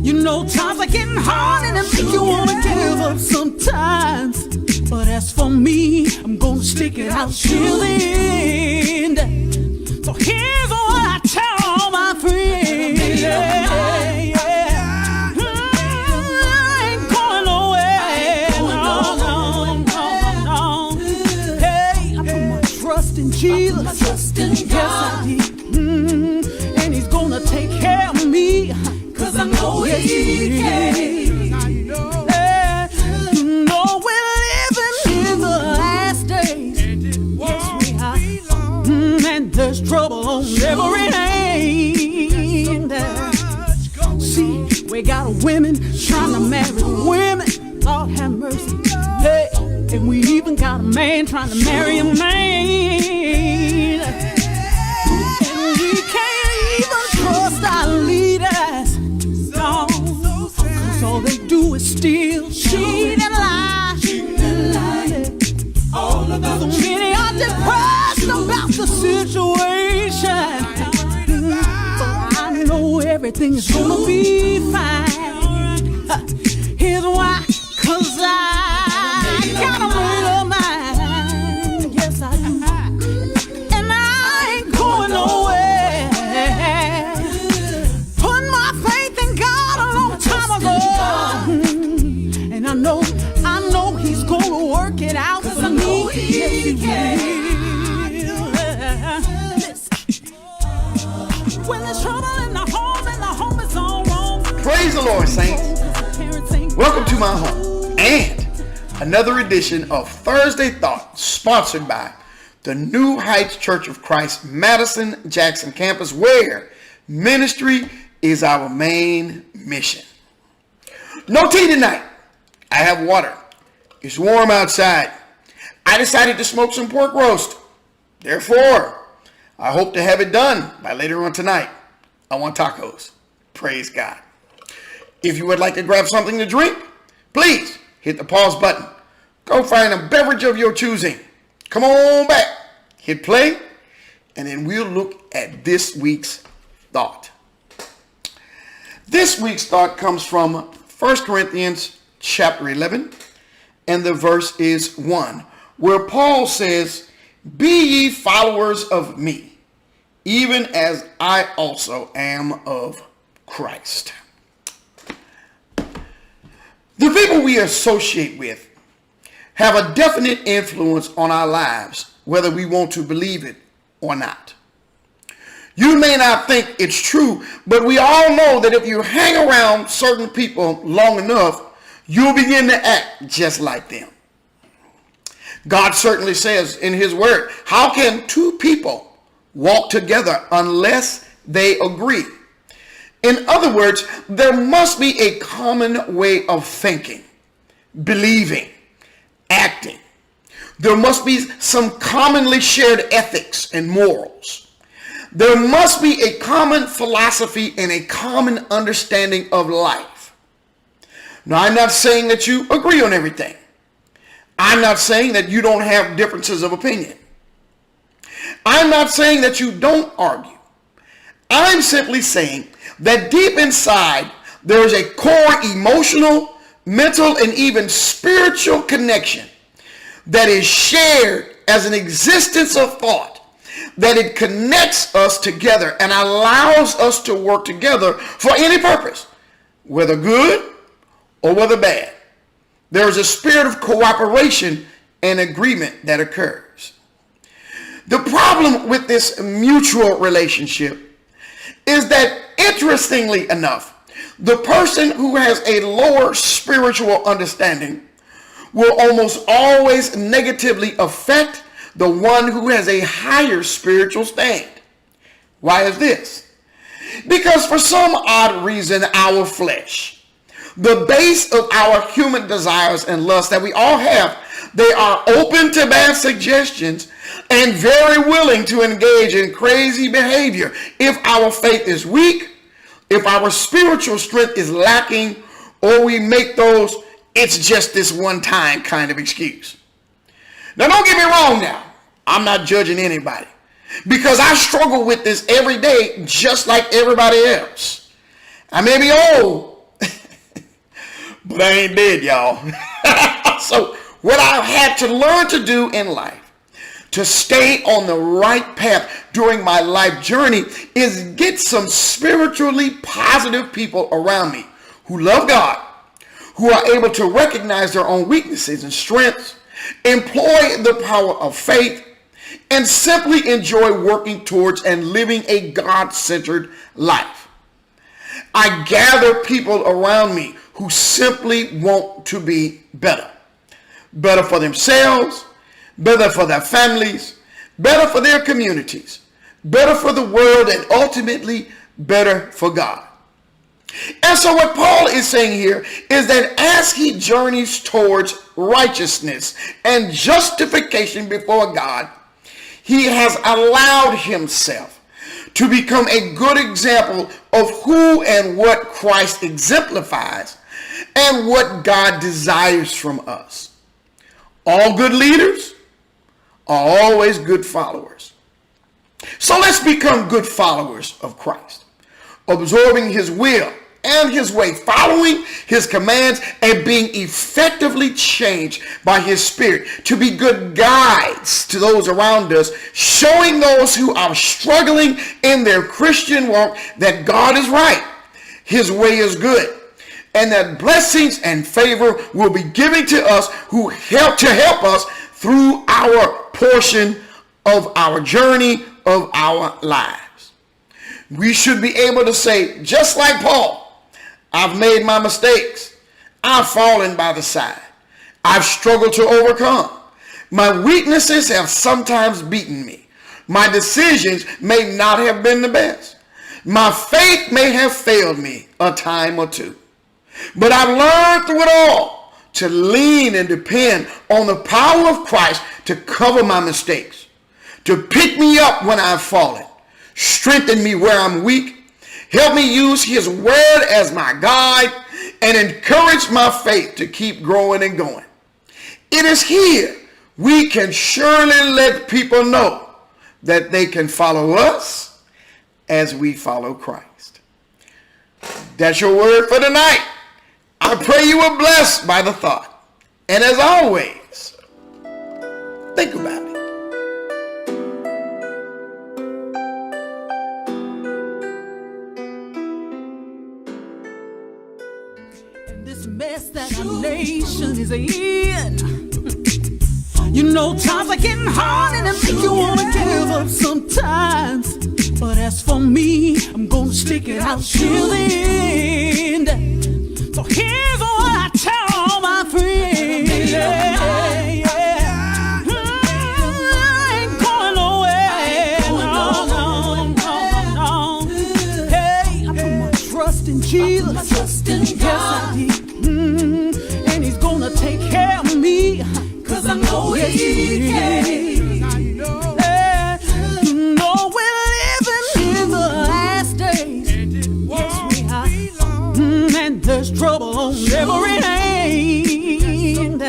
You know times are getting hard and it make you wanna give up sometimes. But as for me, I'm gonna stick it out till the end. So here's what I tell all my friends. I ain't going nowhere. No. Hey, I put my trust in Jesus. Yes, I did. And he's gonna take care of me. Cause I know he can. There's trouble on every hand. See, we got women trying to marry women. Lord have mercy. Hey, and we even got a man trying to marry a man. And we can't even trust our leaders. No, cause all they do is steal, cheat, and lie. All of so many are depressed about the situation. But I know everything is gonna be fine. Here's why, cause I got a little mind. Yes, I do. And I ain't going nowhere. Put my faith in God a long time ago. And I know he's gonna work it out for me. Yes, he will. When there's trouble in the home is all wrong. Praise the Lord, saints. Welcome to my home and another edition of Thursday Thought, sponsored by the New Heights Church of Christ, Madison Jackson campus, where ministry is our main mission. No tea tonight. I have water. It's warm outside. I decided to smoke some pork roast. Therefore, I hope to have it done by later on tonight. I want tacos. Praise God. If you would like to grab something to drink, please hit the pause button. Go find a beverage of your choosing. Come on back. Hit play, and then we'll look at this week's thought. This week's thought comes from 1 Corinthians chapter 11, and the verse is 1, where Paul says, "Be ye followers of me, even as I also am of Christ." The people we associate with have a definite influence on our lives, whether we want to believe it or not. You may not think it's true, but we all know that if you hang around certain people long enough, you'll begin to act just like them. God certainly says in his word, how can two people walk together unless they agree? In other words, there must be a common way of thinking, believing, acting. There must be some commonly shared ethics and morals. There must be a common philosophy and a common understanding of life. Now, I'm not saying that you agree on everything. I'm not saying that you don't have differences of opinion. I'm not saying that you don't argue. I'm simply saying that deep inside, there is a core emotional, mental, and even spiritual connection that is shared as an existence of thought, that it connects us together and allows us to work together for any purpose, whether good or whether bad. There is a spirit of cooperation and agreement that occurs. The problem with this mutual relationship is that, interestingly enough, the person who has a lower spiritual understanding will almost always negatively affect the one who has a higher spiritual stand. Why is this? Because for some odd reason, our flesh, the base of our human desires and lusts that we all have, they are open to bad suggestions and very willing to engage in crazy behavior if our faith is weak, if our spiritual strength is lacking, or we make those "it's just this one time" kind of excuse. Now, don't get me wrong now. I'm not judging anybody, because I struggle with this every day just like everybody else. I may be old, but I ain't dead, y'all. So what I've had to learn to do in life to stay on the right path during my life journey is get some spiritually positive people around me who love God, who are able to recognize their own weaknesses and strengths, employ the power of faith, and simply enjoy working towards and living a God-centered life. I gather people around me who simply want to be better. Better for themselves, better for their families, better for their communities, better for the world, and ultimately better for God. And so what Paul is saying here is that as he journeys towards righteousness and justification before God, he has allowed himself to become a good example of who and what Christ exemplifies and what God desires from us. All good leaders are always good followers. So let's become good followers of Christ, absorbing his will and his way, following his commands, and being effectively changed by his Spirit to be good guides to those around us, showing those who are struggling in their Christian walk that God is right, his way is good, and that blessings and favor will be given to us who help us through our portion of our journey of our lives. We should be able to say, just like Paul, I've made my mistakes. I've fallen by the side. I've struggled to overcome. My weaknesses have sometimes beaten me. My decisions may not have been the best. My faith may have failed me a time or two. But I've learned through it all to lean and depend on the power of Christ to cover my mistakes, to pick me up when I've fallen, strengthen me where I'm weak, help me use his word as my guide, and encourage my faith to keep growing and going. It is here we can surely let people know that they can follow us as we follow Christ. That's your word for tonight. I pray you were blessed by the thought. And as always, think about it. This mess that our nation is in. You know, times are getting hard and it make you want to give up sometimes. But as for me, I'm gonna stick it out till the end. So here's what I tell all my friends. I ain't going nowhere. No. Hey, I put my trust in Jesus. Yes, I did. And he's gonna take care of me. Cause I know he can. I know. You know we're living in the last days. Yes, we are. And there's trouble on every hand.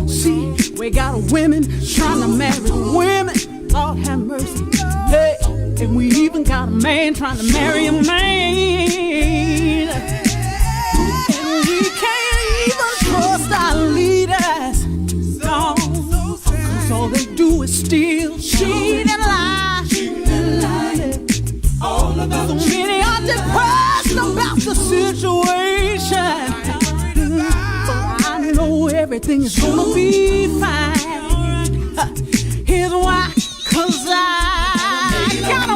See, we got women trying to marry women. Lord have mercy. Hey, and we even got a man trying to marry a man. And we can't even trust our leaders. No, 'cause all they do is steal, cheat, and lie. All about so many are depressed about the situation. But I know everything is gonna be fine. Here's why, 'cause I got a